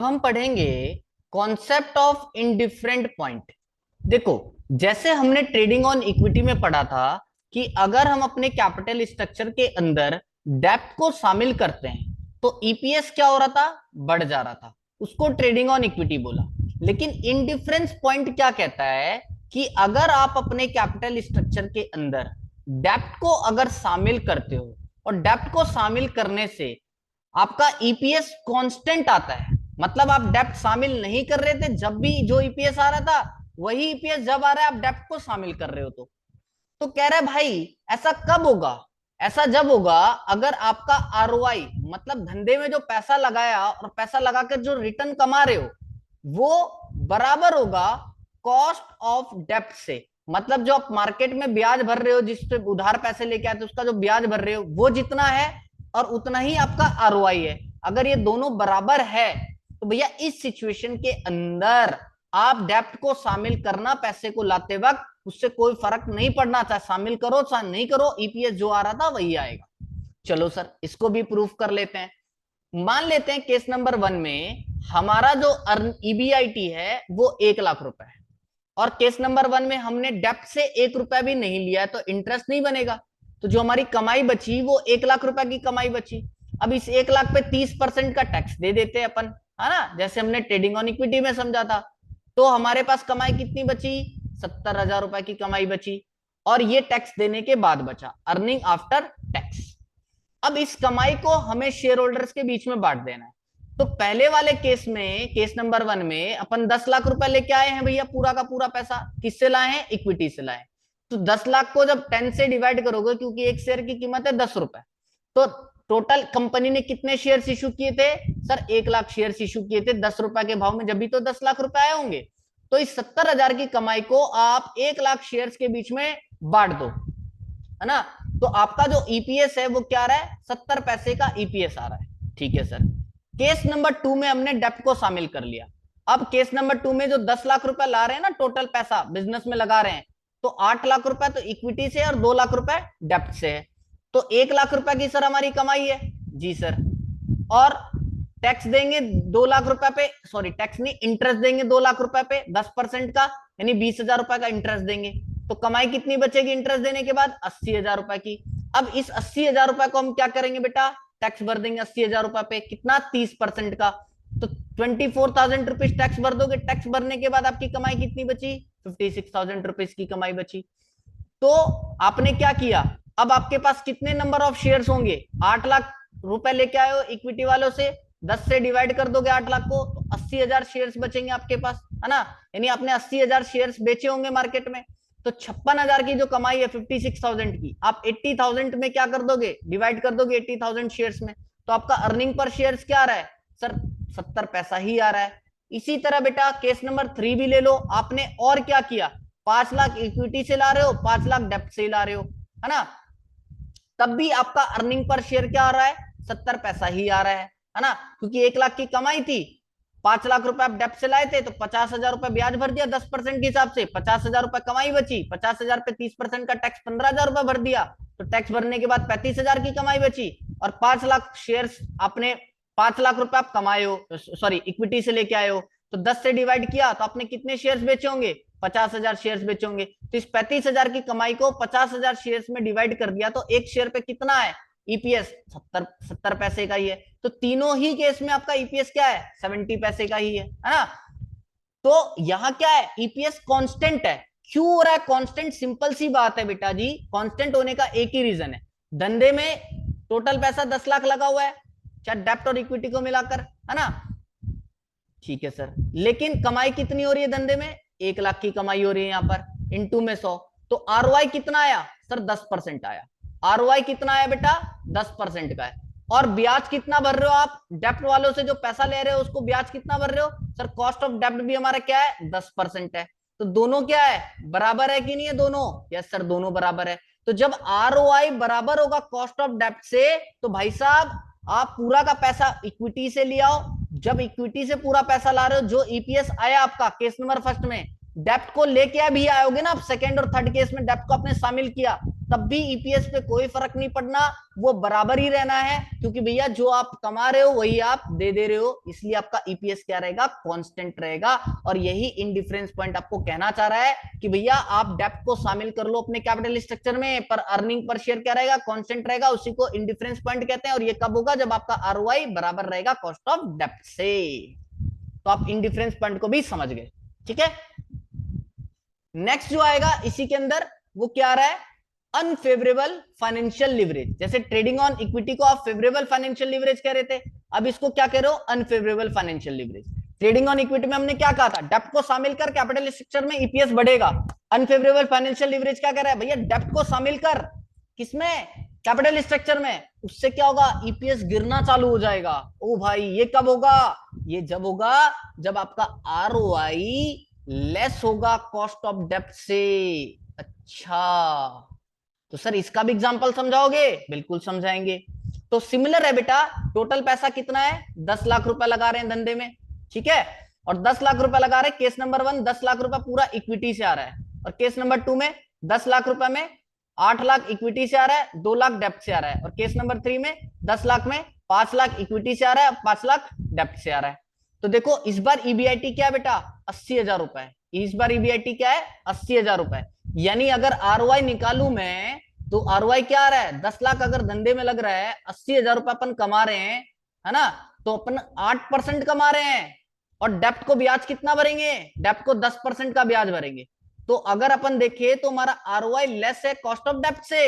हम पढ़ेंगे concept of indifferent point. देखो, जैसे हमने ट्रेडिंग ऑन इक्विटी में पढ़ा था कि अगर हम अपने कैपिटल स्ट्रक्चर के अंदर डेप्थ को शामिल करते हैं तो ईपीएस क्या हो रहा था, बढ़ जा रहा था। उसको ट्रेडिंग ऑन इक्विटी बोला। लेकिन इनडिफरेंस पॉइंट क्या कहता है कि अगर आप अपने कैपिटल स्ट्रक्चर के अंदर डेप्थ को अगर शामिल करते हो और डेप्थ को शामिल करने से आपका ईपीएस कांस्टेंट आता है, मतलब आप डेप्थ शामिल नहीं कर रहे थे जब भी जो ईपीएस आ रहा था वही ईपीएस जब आ रहा है आप डेप्थ को शामिल कर रहे हो। तो कह रहा है भाई ऐसा कब होगा, ऐसा जब होगा अगर आपका आरओआई मतलब धंधे में जो पैसा लगाया और पैसा लगाकर जो रिटर्न कमा रहे हो वो बराबर होगा कॉस्ट ऑफ डेप्थ से। मतलब जो आप मार्केट में ब्याज भर रहे हो, जिस पे उधार पैसे लेके आते उसका जो ब्याज भर रहे हो वो जितना है और उतना ही आपका आरओआई है। अगर ये दोनों बराबर है तो भैया इस सिचुएशन के अंदर आप डेप्थ को शामिल करना पैसे को लाते वक्त उससे कोई फर्क नहीं पड़ना, चाहे शामिल करो चाहे नहीं करो, ईपीएस जो आ रहा था वही आएगा। चलो सर इसको भी प्रूफ कर लेते हैं। मान लेते हैं केस नंबर 1 में हमारा जो ईबीआईटी है वो 1 लाख रुपए है और केस नंबर 1 में हमने डेप्थ से 1 रुपया भी नहीं लिया है तो इंटरेस्ट नहीं बनेगा। तो जो हमारी कमाई बची वो 1 लाख रुपए की कमाई बची। अब इस 1 लाख पे 30% का टैक्स दे देते हैं अपन, है ना, जैसे हमने ट्रेडिंग ऑन इक्विटी में समझा था। तो हमारे पास कमाई कितनी बची, 70,000 रुपए की कमाई बची और ये टैक्स देने के बाद बचा अर्निंग आफ्टर टैक्स। अब इस कमाई को हमें शेयर होल्डर्स के बीच में बांट देना है। तो पहले वाले केस में, केस नंबर 1 में अपन 10 लाख रुपए लेके आए हैं भैया, पूरा का पूरा पैसा किससे लाए हैं, इक्विटी से लाए। तो 10 लाख को जब 10 से डिवाइड करोगे, क्योंकि एक शेयर की कीमत है 10 रुपए, तो टोटल कंपनी ने कितने शेयर इशू किए थे सर, 1 लाख शेयर इशू किए थे 10 रुपए के भाव में, जब भी तो 10 लाख रुपए आए होंगे। तो इस 70,000 की कमाई को आप 1 लाख शेयर के बीच में बांट दो, है ना। तो आपका जो ईपीएस है वो क्या आ रहा है, 70 पैसे का ईपीएस आ रहा है। ठीक है सर। केस नंबर 2 में हमने डेप्थ को शामिल कर लिया। अब केस नंबर 2 में जो 10 लाख रुपए ला रहे हैं ना, टोटल पैसा बिजनेस में लगा रहे हैं, तो 8 लाख रुपए तो इक्विटी से और 2 लाख रुपए डेप्थ से है। तो 1 लाख रुपए की सर हमारी कमाई है जी सर। और टैक्स देंगे 2 लाख रुपए पे, सॉरी टैक्स नहीं, इंटरेस्ट देंगे 2 लाख रुपए पे 10% का, यानी 20,000 रुपए का इंटरेस्ट देंगे। तो कमाई कितनी बचेगी इंटरेस्ट देने के बाद, 80,000 रुपए की। अब इस 80,000 रुपए को हम क्या करेंगे बेटा, टैक्स भर देंगे 80,000 रुपए पे, कितना, 30% का। तो 24,000 रुपीज टैक्स भर दोगे। टैक्स भरने के बाद आपकी कमाई कितनी बची, 56,000 रुपीज की कमाई बची। तो आपने क्या किया, अब आपके पास कितने नंबर ऑफ शेयर्स होंगे, 8 लाख रुपए लेके आए हो इक्विटी वालों से, 10 से डिवाइड कर दोगे 8 लाख को तो 80,000 शेयर्स बचेंगे आपके पास, है ना। यानी आपने 80,000 शेयर्स बेचे होंगे मार्केट में। तो 56,000 की जो कमाई है 56,000 की, आप 80,000 में क्या कर दोगे, डिवाइड कर दोगे 80,000 शेयर्स में। तो आपका अर्निंग पर शेयर्स क्या आ रहा है सर, 70 पैसा ही आ रहा है। इसी तरह बेटा केस नंबर 3 भी ले लो। आपने और क्या किया, 5 लाख इक्विटी से ला रहे हो, 5 लाख डेप्थ से ला रहे हो, है ना। तब भी आपका अर्निंग पर शेयर क्या आ रहा है, 70 पैसा ही आ रहा है ना। क्योंकि 1 लाख की कमाई थी, 5 लाख रुपए आप डेप्थ से लाए थे तो 50,000 रुपए ब्याज भर दिया 10% के हिसाब से, 50,000 रुपए कमाई बची, 50,000 पे 30% का टैक्स 15,000 रुपए भर दिया, तो टैक्स भरने के बाद 35,000 की कमाई बची। और 5 लाख शेयर आपने, 5 लाख रुपए आप कमाए हो, सॉरी इक्विटी से लेके आए हो, तो 10 से डिवाइड किया तो आपने कितने शेयर्स बेचे होंगे, 50,000 शेयर्स बेचे होंगे। तो इस 35,000 की कमाई को 50,000 शेयर्स में डिवाइड कर दिया तो एक शेयर पे कितना है ईपीएस, 70 पैसे का ही है। तो तीनों ही केस में आपका ईपीएस क्या है, 70 पैसे का ही है ना। तो यहां क्या है, ईपीएस कांस्टेंट है। क्यों हो रहा है कांस्टेंट, सिंपल सी बात है बेटा जी, कांस्टेंट होने का एक ही रीजन है, धंधे में टोटल पैसा 10 लाख लगा हुआ है, चाहे डेप्ट और इक्विटी को मिलाकर, है ना। ठीक है सर, लेकिन कमाई कितनी हो रही है धंधे में, 1 लाख की कमाई हो रही है यहाँ पर, इंटू में 100। तो आरओआई कितना आया सर, 10% आया। आरओआई कितना आया बेटा, 10% का है। और ब्याज कितना भर रहे हो आप, डेप्ट वालों से जो पैसा ले रहे हो उसको ब्याज कितना भर रहे हो सर, कॉस्ट ऑफ डेप्ट भी हमारा क्या है, 10% है। तो दोनों क्या है, बराबर है कि नहीं है दोनों, यस सर दोनों बराबर है। तो जब आरओआई बराबर होगा कॉस्ट ऑफ डेप्ट से, तो भाई साहब आप पूरा का पैसा इक्विटी से ले आओ। जब इक्विटी से पूरा पैसा ला रहे हो, जो ईपीएस आया आपका केस नंबर फर्स्ट में, डेप्ट को लेके भी आओगे ना आप, सेकंड और थर्ड केस में डेप्ट को आपने शामिल किया, तब भी ईपीएस पे कोई फर्क नहीं पड़ना, वो बराबर ही रहना है, क्योंकि भैया जो आप कमा रहे हो वही आप दे दे रहे हो, इसलिए आपका ईपीएस क्या रहेगा, कांस्टेंट रहेगा। और यही इंडिफरेंस पॉइंट आपको कहना चाह रहा है कि भैया आप डेप्थ को शामिल कर लो अपने कैपिटल स्ट्रक्चर में, पर अर्निंग पर शेयर क्या रहेगा, कांस्टेंट रहेगा, उसी को इंडिफरेंस पॉइंट कहते हैं। और ये कब होगा, जब आपका आरओआई बराबर रहेगा कॉस्ट ऑफ डेप्थ से। तो आप इंडिफरेंस पॉइंट को भी समझ गए, ठीक है। नेक्स्ट जो आएगा इसी के अंदर, वो क्या आ रहा है, अनफेवरेबल फाइनेंशियल लिवरेज। जैसे ट्रेडिंग ऑन इक्विटी को आप फेवरेबल फाइनेंशियल लिवरेज कह रहे थे, अब इसको क्या कह रहे हो, unfavourable financial leverage. Trading on equity में हमने क्या कहा था, डेप्थ को शामिल कर कैपिटल स्ट्रक्चर में ईपीएस बढ़ेगा। अनफेवरेबल फाइनेंशियल लिवरेज क्या कह रहा है, भैया डेप्थ को शामिल कर किसमें, कैपिटल स्ट्रक्चर में, उससे क्या होगा, ईपीएस गिरना चालू हो जाएगा। ओ भाई ये कब होगा, ये जब होगा जब आपका आरओआई लेस होगा कॉस्ट ऑफ डेप्थ से। अच्छा, तो सर इसका भी एग्जांपल समझाओगे, बिल्कुल समझाएंगे। तो सिमिलर है बेटा, टोटल पैसा कितना है, 10 लाख रुपए लगा रहे हैं धंधे में, ठीक है, और 10 लाख रुपए लगा रहे हैं, केस नंबर 1 10 लाख रुपए पूरा इक्विटी से आ रहा है, और केस नंबर 2 में 10 लाख रुपए में 8 लाख इक्विटी से आ रहा है, 2 लाख डेप्थ से आ रहा है, और केस नंबर 3 में 10 लाख में 5 लाख इक्विटी से आ रहा है, 5 लाख डेप्थ से आ रहा है। तो देखो इस बार ईबीआईटी क्या है बेटा, 80,000 रुपए, इस बार ईबीआईटी क्या है, 80,000 रुपए। यानी अगर आरओआई निकालू मैं, तो आरओआई क्या आ रहा है, 10 लाख अगर धंधे में लग रहा है, 80,000 रुपए अपन कमा रहे हैं, है ना, तो अपन 8% कमा रहे हैं, और डेप्ट को ब्याज कितना भरेंगे, डेप्ट को 10% का ब्याज भरेंगे। तो अगर अपन देखें तो हमारा आरओआई लेस है कॉस्ट ऑफ डेप्ट से।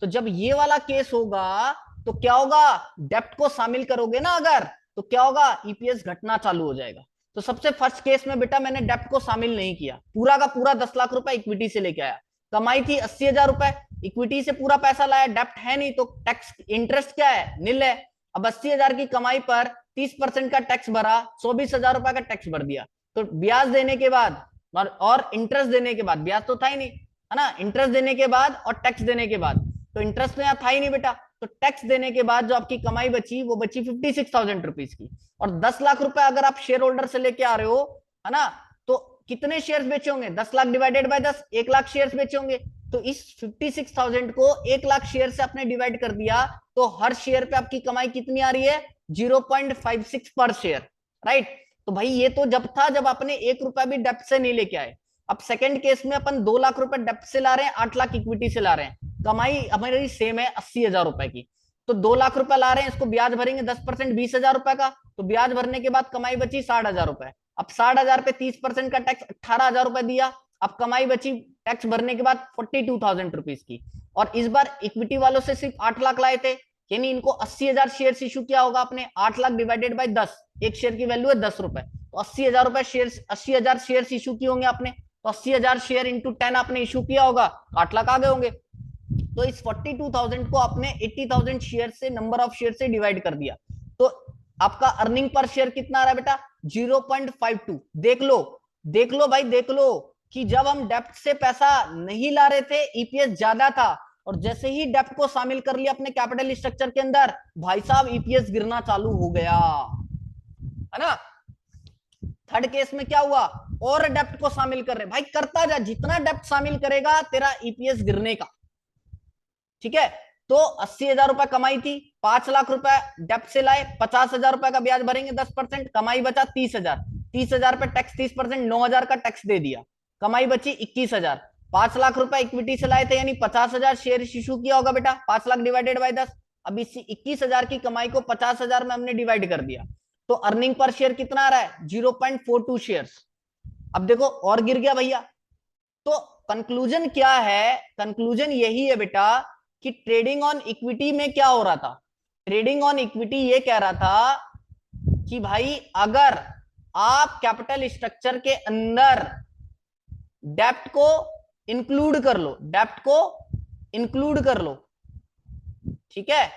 तो जब ये वाला केस होगा तो क्या होगा, डेप्ट को शामिल करोगे ना अगर, तो क्या होगा, ईपीएस घटना चालू हो जाएगा। तो सबसे फर्स्ट केस में बेटा मैंने डेप्ट को शामिल नहीं किया, पूरा का पूरा 10 लाख रुपए इक्विटी से लेके आया, कमाई थी 80,000 रुपए, इक्विटी से पूरा पैसा लाया, डेप्ट है नहीं, तो टैक्स इंटरेस्ट क्या है, निल है। अब 80,000 की कमाई पर 30% का टैक्स भरा, 24,000 रुपए का टैक्स भर दिया। तो ब्याज देने के बाद और इंटरेस्ट देने के बाद, ब्याज तो था ही नहीं, है ना, इंटरेस्ट देने के बाद और टैक्स देने के बाद, तो इंटरेस्ट तो यहाँ था ही नहीं बेटा, तो टैक्स देने के बाद जो आपकी कमाई बची वो बची 56,000 रुपीज की। और 10 लाख रुपए अगर आप शेयर होल्डर से लेके आ रहे हो, है ना, तो कितने शेयर्स बेचे होंगे, 10 lakh divided by 10, 1 lakh shares बेचे होंगे। तो इस 56,000 को 1 लाख शेयर से आपने डिवाइड कर दिया, तो हर शेयर पे आपकी कमाई कितनी आ रही है, 0.56 पर शेयर, राइट। तो भाई ये तो जब था जब आपने 1 रुपया भी डेप्थ से नहीं लेके आए। अब सेकंड केस में अपन 2 लाख रुपए डेप्थ से ला रहे हैं, 8 लाख इक्विटी से ला रहे हैं, कमाई हमारी सेम है 80,000 रुपए की। तो 2 लाख रुपए ला रहे हैं, इसको ब्याज भरेंगे 10%, 20,000 रुपए का, तो ब्याज भरने के बाद कमाई बची 60,000 रुपए। अब 60,000 पे 30% का टैक्स 18,000 रुपए दिया, अब कमाई बची टैक्स भरने के बाद 42,000 रुपीज की। और इस बार इक्विटी वालों से सिर्फ 8 लाख लाए थे, यानी इनको 80,000 शेयर इशू किया होगा आपने, 8 लाख डिवाइडेड बाय 10, एक शेयर की वैल्यू है 10 रुपए, तो 80,000 रुपए शेयर, 80,000 शेयर इशू किए होंगे आपने, तो 80,000 शेयर इंटू 10 आपने इशू किया होगा, 8 लाख आ गए होंगे। तो इस 42,000 को आपने 80,000 शेयर से, नंबर ऑफ शेयर से डिवाइड कर दिया, तो आपका अर्निंग पर शेयर कितना आ रहा है बेटा, 0.52। देख लो भाई, देख लो कि जब हम डेप्ट से पैसा नहीं ला रहे थे ईपीएस ज्यादा था, और जैसे ही डेप्ट को शामिल कर लिया अपने कैपिटल स्ट्रक्चर के अंदर, भाई साहब ईपीएस गिरना चालू हो गया, है ना। थर्ड केस में क्या हुआ, और डेप्ट को शामिल कर रहे, भाई करता जा, जितना डेप्ट शामिल करेगा तेरा ईपीएस गिरने का, ठीक है। तो 80,000 रुपए कमाई थी, 5 लाख रुपए डेप्ट से लाए, 50,000 रुपए का ब्याज भरेंगे 10%, कमाई बचा 30,000, 30,000 पे टैक्स 30%, 9,000 का टैक्स दे दिया, कमाई बची 21,000। 5 लाख रुपए इक्विटी से लाए थे, यानी 50,000 शेयर इशू किया होगा बेटा, 5 लाख डिवाइडेड बाय 10। अब इसी 21,000 की कमाई को 50,000 में हमने डिवाइड कर दिया, तो अर्निंग पर शेयर कितना आ रहा है, 0.42 शेयर। अब देखो और गिर गया भैया। तो कंक्लूजन क्या है, कंक्लूजन यही है बेटा कि ट्रेडिंग ऑन इक्विटी में क्या हो रहा था, ट्रेडिंग ऑन इक्विटी ये कह रहा था कि भाई अगर आप कैपिटल स्ट्रक्चर के अंदर डेप्ट को इंक्लूड कर लो, डेप्ट को इंक्लूड कर लो, ठीक है,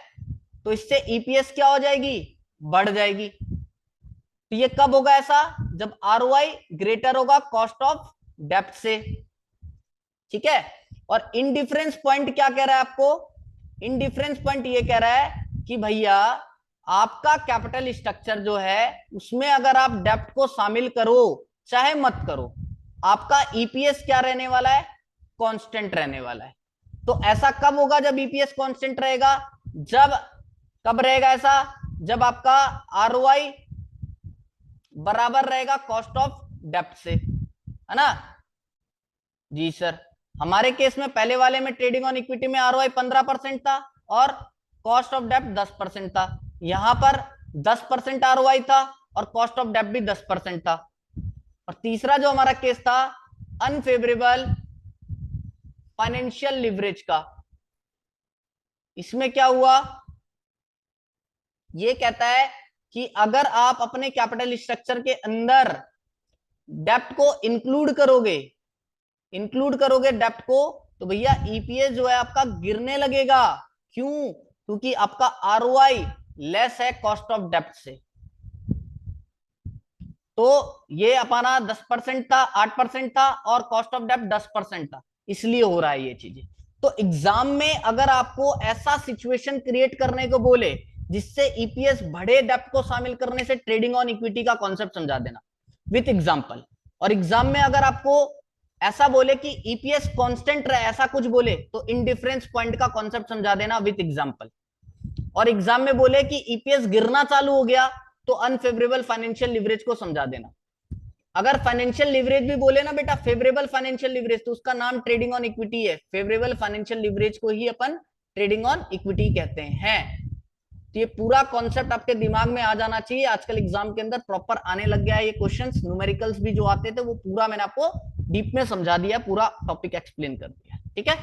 तो इससे ईपीएस क्या हो जाएगी, बढ़ जाएगी। तो ये कब होगा ऐसा, जब आरओआई ग्रेटर होगा कॉस्ट ऑफ डेप्ट से, ठीक है। और इनडिफरेंस पॉइंट क्या कह रहा है आपको, इनडिफरेंस पॉइंट ये कह रहा है कि भैया आपका कैपिटल स्ट्रक्चर जो है उसमें अगर आप डेप्ट को शामिल करो चाहे मत करो, आपका ईपीएस क्या रहने वाला है, कांस्टेंट रहने वाला है। तो ऐसा कब होगा जब ईपीएस कांस्टेंट रहेगा? कब रहेगा ऐसा? जब आपका आरओआई बराबर रहेगा कॉस्ट ऑफ डेप्थ से, है ना? जी सर, हमारे केस में पहले वाले में ट्रेडिंग ऑन इक्विटी में आरओआई 15% था और कॉस्ट ऑफ डेप्थ 10% था। यहां पर 10% आरओआई था और कॉस्ट ऑफ डेप्थ भी 10% था। और तीसरा जो हमारा केस था अनफेवरेबल फाइनेंशियल लिवरेज का, इसमें क्या हुआ? ये कहता है कि अगर आप अपने कैपिटल स्ट्रक्चर के अंदर डेप्ट को इंक्लूड करोगे डेप्ट को, तो भैया ईपीएस जो है आपका गिरने लगेगा। क्यों? क्योंकि आपका आरओआई लेस है कॉस्ट ऑफ डेप्ट से। तो ये अपना 10% था, 8% था और कॉस्ट ऑफ डेप्ट 10% था, इसलिए हो रहा है ये चीजें। तो एग्जाम में अगर आपको ऐसा सिचुएशन क्रिएट करने को बोले जिससे ईपीएस बढ़े डेप्ट को शामिल करने से, ट्रेडिंग ऑन इक्विटी का कॉन्सेप्ट समझा देना विथ एग्जांपल। और एग्जाम में अगर आपको ऐसा बोले कि ईपीएस कांस्टेंट रहे, ऐसा कुछ बोले, तो इंडिफरेंस पॉइंट का कॉन्सेप्ट समझा देना विथ एग्जांपल। और एग्जाम में बोले कि ईपीएस गिरना चालू हो गया, तो अनफेवरेबल फाइनेंशियल लिवरेज को समझा देना। अगर फाइनेंशियल लिवरेज भी बोले ना बेटा फेवरेबल फाइनेंशियल लिवरेज, तो उसका नाम ट्रेडिंग ऑन इक्विटी है। फेवरेबल फाइनेंशियल लिवरेज को ही अपन ट्रेडिंग ऑन इक्विटी कहते हैं। तो ये पूरा कॉन्सेप्ट आपके दिमाग में आ जाना चाहिए। आजकल एग्जाम के अंदर प्रॉपर आने लग गया है ये क्वेश्चंस, न्यूमेरिकल्स भी जो आते थे वो पूरा मैंने आपको डीप में समझा दिया, पूरा टॉपिक एक्सप्लेन कर दिया, ठीक है।